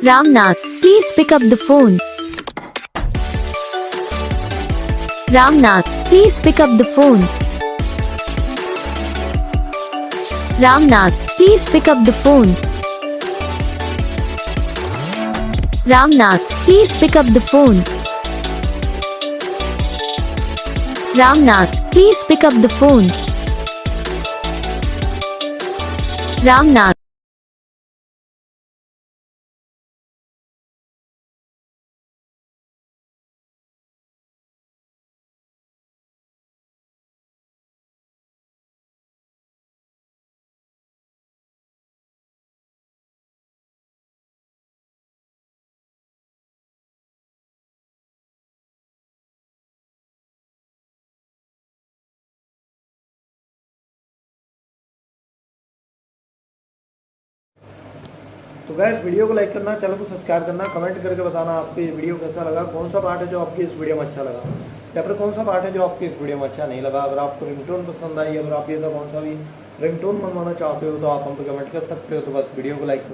Ramnath, please pick up the phone. Ramnath, please pick up the phone. Ramnath, please pick up the phone. Ramnath, please pick up the phone. Ramnath, please pick up the phone. Ramnath. तो gas video को like करना, channel को subscribe करना, comment करके बताना आपको ये video कैसा लगा, कौन सा पार्ट है जो आपकी इस वीडियो में अच्छा लगा या फिर कौन सा पार्ट है जो आपकी इस वीडियो में अच्छा नहीं लगा। अगर आपको रिंगटोन पसंद आई, अगर आप ये कौन सा भी रिंगटोन मंगवाना चाहते हो तो आप हम पे कमेंट कर सकते हो। तो बस वीडियो को लाइक